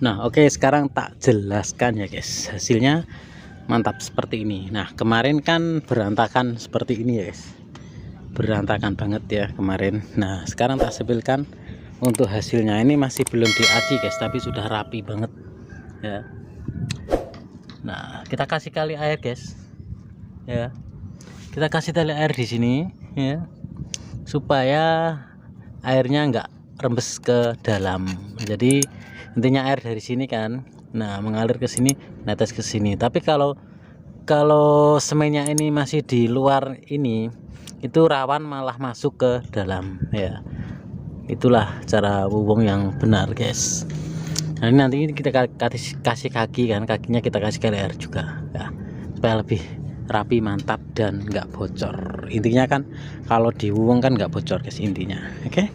Nah oke, sekarang tak jelaskan ya guys, hasilnya mantap seperti ini. Nah kemarin kan berantakan seperti ini ya guys, berantakan banget ya kemarin. Nah sekarang tak sepilkan untuk hasilnya. Ini masih belum diaci guys, tapi sudah rapi banget ya. Nah kita kasih kali air guys ya, kita kasih tali air di sini ya, supaya airnya enggak rembes ke dalam. Jadi intinya air dari sini kan, nah mengalir ke sini, netes ke sini. Tapi kalau semennya ini masih di luar ini, itu rawan malah masuk ke dalam ya. Itulah cara wuwung yang benar guys. Nah ini nanti kita kasih kaki kan, kakinya kita kasih kali air juga ya, supaya lebih rapi, mantap, dan nggak bocor. Intinya kan kalau di wuwung kan nggak bocor guys intinya. Oke,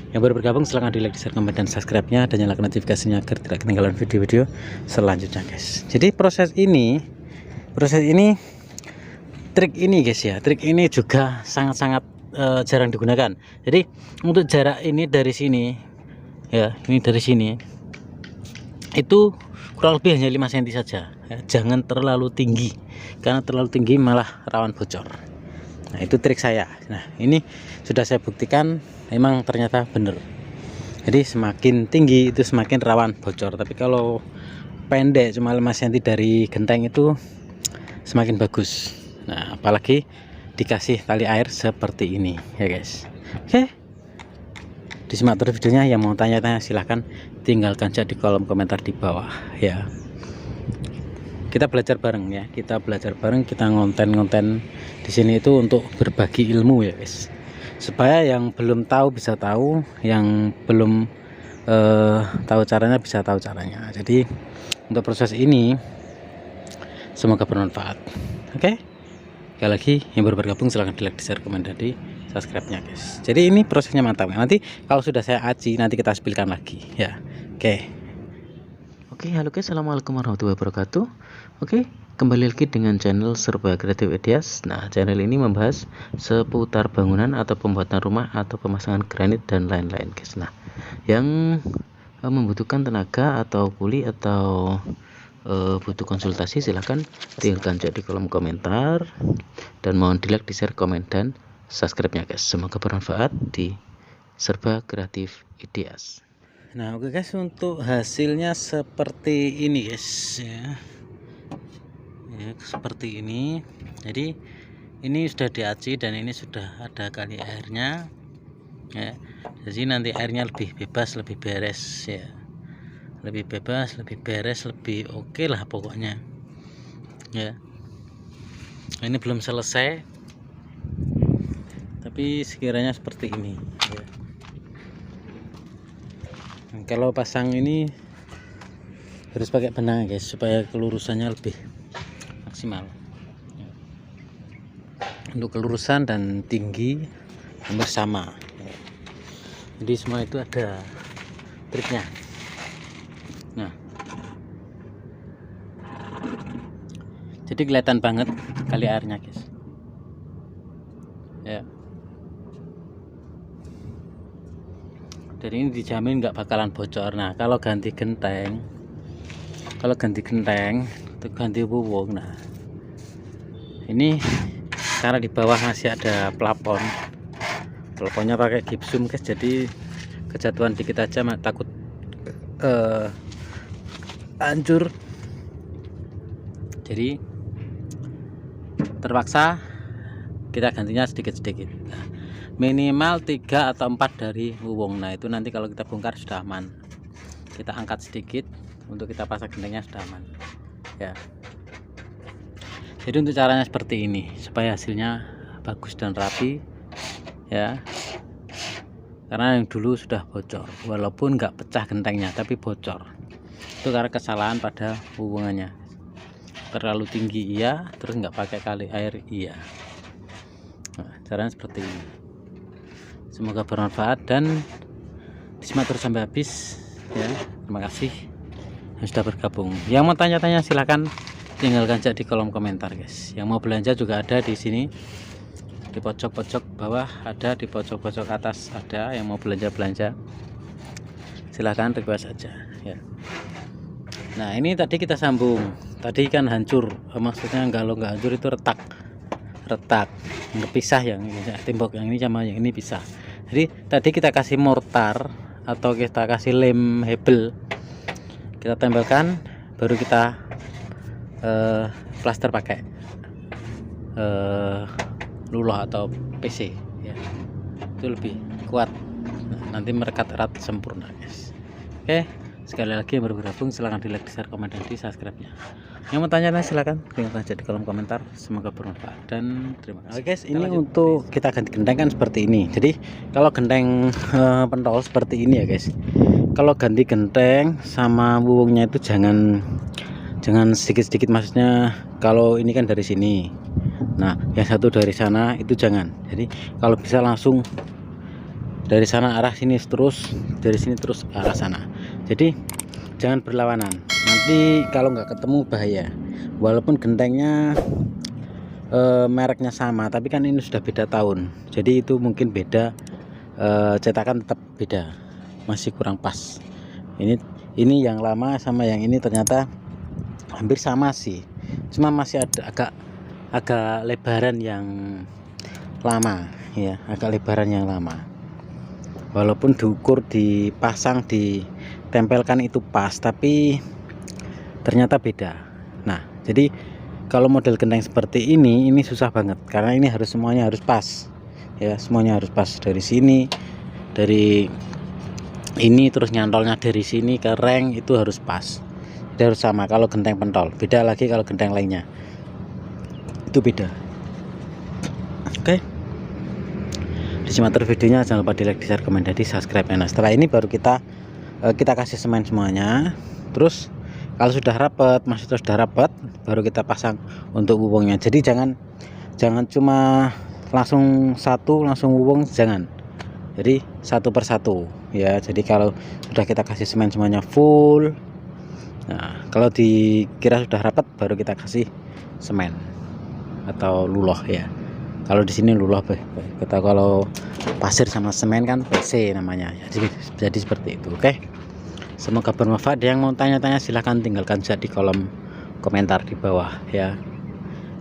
yang baru bergabung silahkan di like, share, komen, dan subscribe-nya, dan nyalakan notifikasinya agar tidak ketinggalan video-video selanjutnya guys. Jadi proses ini trik ini guys ya, trik ini juga sangat-sangat jarang digunakan. Jadi untuk jarak ini dari sini ya, ini dari sini itu kurang lebih hanya 5 cm saja ya. Jangan terlalu tinggi, karena terlalu tinggi malah rawan bocor. Nah itu trik saya. Nah ini sudah saya buktikan, memang ternyata benar. Jadi semakin tinggi itu semakin rawan bocor, tapi kalau pendek cuma 5 cm dari genteng itu semakin bagus. Nah apalagi dikasih tali air seperti ini ya guys. Oke, disimak terus videonya. Yang mau tanya-tanya silahkan tinggalkan saja di kolom komentar di bawah ya. Kita belajar bareng ya, kita belajar bareng, kita ngonten di sini itu untuk berbagi ilmu ya guys, supaya yang belum tahu bisa tahu, yang belum tahu caranya bisa tahu caranya. Jadi untuk proses ini semoga bermanfaat. Oke, sekali lagi yang baru bergabung silahkan di like, di share, komen, dan di subscribe nya guys. Jadi ini prosesnya mantap. Nanti kalau sudah saya aci, nanti kita spilkan lagi ya. Oke, halo guys, assalamualaikum warahmatullahi wabarakatuh. Oke, kembali lagi dengan channel Serba Creative Ideas. Nah, channel ini membahas seputar bangunan atau pembuatan rumah atau pemasangan granit dan lain-lain guys. Nah, yang membutuhkan tenaga atau kuli atau butuh konsultasi, silahkan tinggalkan chat di kolom komentar, dan mohon di like, di share, komen, dan subscribe nya guys. Semoga bermanfaat di Serba Kreatif Ideas. Nah oke guys, untuk hasilnya seperti ini guys ya, seperti ini. Jadi ini sudah diaci dan ini sudah ada kali airnya ya. Jadi nanti airnya lebih bebas, lebih beres ya, lebih bebas, lebih beres, lebih oke lah pokoknya ya. Ini belum selesai, tapi sekiranya seperti ini ya. Nah, kalau pasang ini harus pakai benang guys, supaya kelurusannya lebih maksimal ya. Untuk kelurusan dan tinggi hampir sama ya. Jadi semua itu ada triknya. Nah jadi kelihatan banget kali airnya guys ya. Dan ini dijamin nggak bakalan bocor. Nah kalau ganti genteng, itu ganti wuwung. Nah ini karena di bawah masih ada plafonnya pakai gipsum guys, jadi kejatuhan dikit aja takut hancur. Jadi terpaksa kita gantinya sedikit-sedikit. Nah, minimal 3 atau 4 dari wuwung. Nah itu nanti kalau kita bongkar sudah aman, kita angkat sedikit untuk kita pasang gentengnya sudah aman ya. Jadi untuk caranya seperti ini supaya hasilnya bagus dan rapi ya, karena yang dulu sudah bocor, walaupun nggak pecah gentengnya tapi bocor. Itu karena kesalahan pada hubungannya, terlalu tinggi iya, terus nggak pakai kali air iya. Nah, caranya seperti ini. Semoga bermanfaat dan disimak terus sampai habis ya. Terima kasih yang sudah bergabung. Yang mau tanya-tanya silahkan tinggalkan chat di kolom komentar guys. Yang mau belanja juga ada di sini, di pojok-pojok bawah ada, di pojok-pojok atas ada. Yang mau belanja silahkan request aja ya. Nah ini tadi kita sambung, tadi kan hancur, maksudnya kalau nggak hancur itu retak ngepisah, yang tembok yang ini sama yang ini pisah. Jadi tadi kita kasih mortar atau kita kasih lem hebel, kita tempelkan, baru kita plaster pakai lulah atau PC ya, itu lebih kuat. Nah, nanti merekat erat sempurna guys. Oke, sekali lagi yang baru bergabung silahkan di like, di share, komen, dan di subscribe nya. Yang mau tanya silahkan tinggalkan aja di kolom komentar, semoga bermanfaat dan terima kasih. Oke guys, ini untuk kita ganti genteng kan seperti ini. Jadi kalau genteng pentol seperti ini ya guys, kalau ganti genteng sama wuwungnya itu jangan sedikit-sedikit, maksudnya kalau ini kan dari sini, nah yang satu dari sana itu jangan. Jadi kalau bisa langsung dari sana arah sini, terus dari sini terus arah sana. Jadi jangan berlawanan, nanti kalau nggak ketemu bahaya. Walaupun gentengnya mereknya sama, tapi kan ini sudah beda tahun, jadi itu mungkin beda, cetakan tetap beda, masih kurang pas. Ini yang lama sama yang ini ternyata hampir sama sih, cuma masih ada agak lebaran yang lama ya, agak lebaran yang lama. Walaupun diukur, dipasang, ditempelkan itu pas, tapi ternyata beda. Nah jadi kalau model genteng seperti ini susah banget, karena ini harus semuanya harus pas ya, semuanya harus pas, dari sini, dari ini, terus nyantolnya dari sini ke reng itu harus pas, harus sama. Kalau genteng pentol beda lagi, kalau genteng lainnya itu beda. Oke, disimak terus videonya, jangan lupa di like, di share, komen, dan di subscribe. Nah setelah ini baru kita kasih semen semuanya. Terus kalau sudah rapat, maksudnya sudah rapat, baru kita pasang untuk wuwungnya. Jadi jangan cuma langsung wuwung, jangan. Jadi satu persatu ya. Jadi kalau sudah kita kasih semen semuanya full, nah kalau dikira sudah rapat baru kita kasih semen atau luloh ya. Kalau di sini luloh, kita kalau pasir sama semen kan PC namanya. Jadi seperti itu. Oke, semoga bermanfaat. Yang mau tanya-tanya silahkan tinggalkan saja di kolom komentar di bawah ya,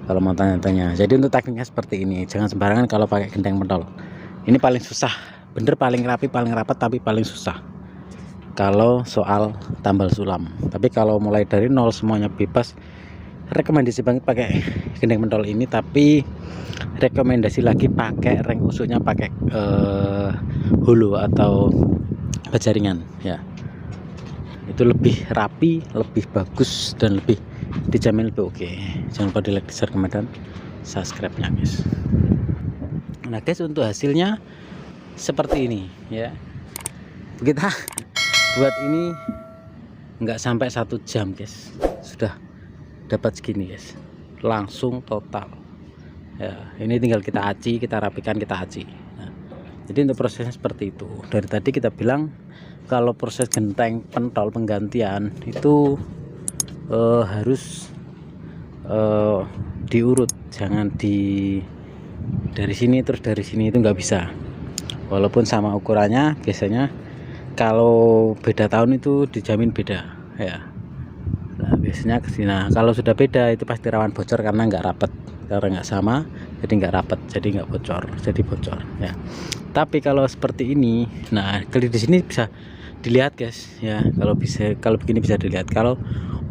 kalau mau tanya-tanya. Jadi untuk tekniknya seperti ini, jangan sembarangan kalau pakai genteng pentol. Ini paling susah, bener, paling rapi, paling rapat, tapi paling susah kalau soal tambal sulam. Tapi kalau mulai dari nol semuanya bebas, rekomendasi banget pakai genteng pentol ini. Tapi rekomendasi lagi pakai reng usuknya, pakai hulu atau bajaringan ya, itu lebih rapi, lebih bagus, dan lebih dijamin lebih oke. Jangan lupa di like, di share, komen, dan subscribe nya guys. Nah guys, untuk hasilnya seperti ini ya. Kita buat ini nggak sampai 1 jam guys, sudah dapat segini guys, langsung total ya. Ini tinggal kita aci, kita rapikan, kita aci. Nah, jadi untuk prosesnya seperti itu. Dari tadi kita bilang kalau proses genteng pentol penggantian itu harus diurut, jangan dari sini terus dari sini, itu nggak bisa. Walaupun sama ukurannya, biasanya kalau beda tahun itu dijamin beda ya. Nah biasanya kesini. Nah kalau sudah beda itu pasti rawan bocor, karena nggak rapet, karena nggak sama, jadi nggak rapet, jadi nggak bocor, jadi bocor ya. Tapi kalau seperti ini, nah kali di sini bisa dilihat guys ya, kalau begini bisa dilihat kalau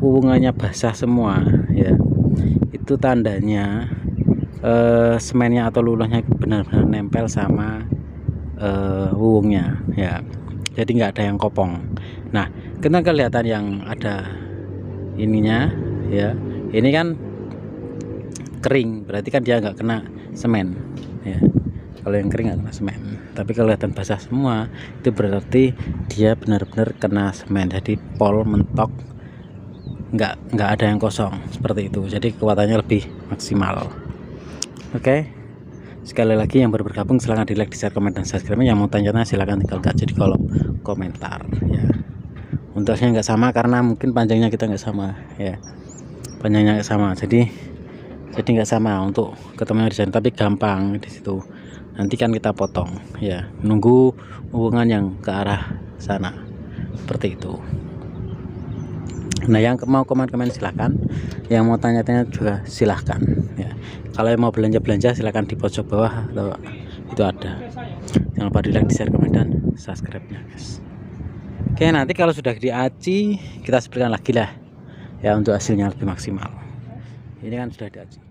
hubungannya basah semua ya, itu tandanya semennya atau lulahnya benar-benar nempel sama wuwungnya ya, jadi nggak ada yang kopong. Nah kita kelihatan yang ada ininya ya, ini kan kering, berarti kan dia nggak kena semen ya. Kalau yang kering nggak kena semen, tapi kalau kelihatan basah semua itu berarti dia benar-benar kena semen. Jadi pol mentok, nggak ada yang kosong seperti itu, jadi kekuatannya lebih maksimal. Oke, sekali lagi yang baru bergabung silahkan di like, di share, komen, dan subscribe. Yang mau tanya-tanya silahkan tinggalkan aja di kolom komentar ya. Untuknya nggak sama karena mungkin panjangnya kita nggak sama ya, panjangnya nggak sama, jadi nggak sama untuk ketemunya di sana, tapi gampang di situ. Nanti kan kita potong ya, menunggu hubungan yang ke arah sana seperti itu. Nah, yang mau komen-komen silahkan, yang mau tanya-tanya juga silahkan ya. Kalau yang mau belanja-belanja silahkan di pojok bawah atau itu ada. Jangan lupa di like, di share, komen, dan subscribe-nya guys. Oke, nanti kalau sudah diaci kita sepertikan lagi lah ya, untuk hasilnya lebih maksimal. Ini kan sudah diaci.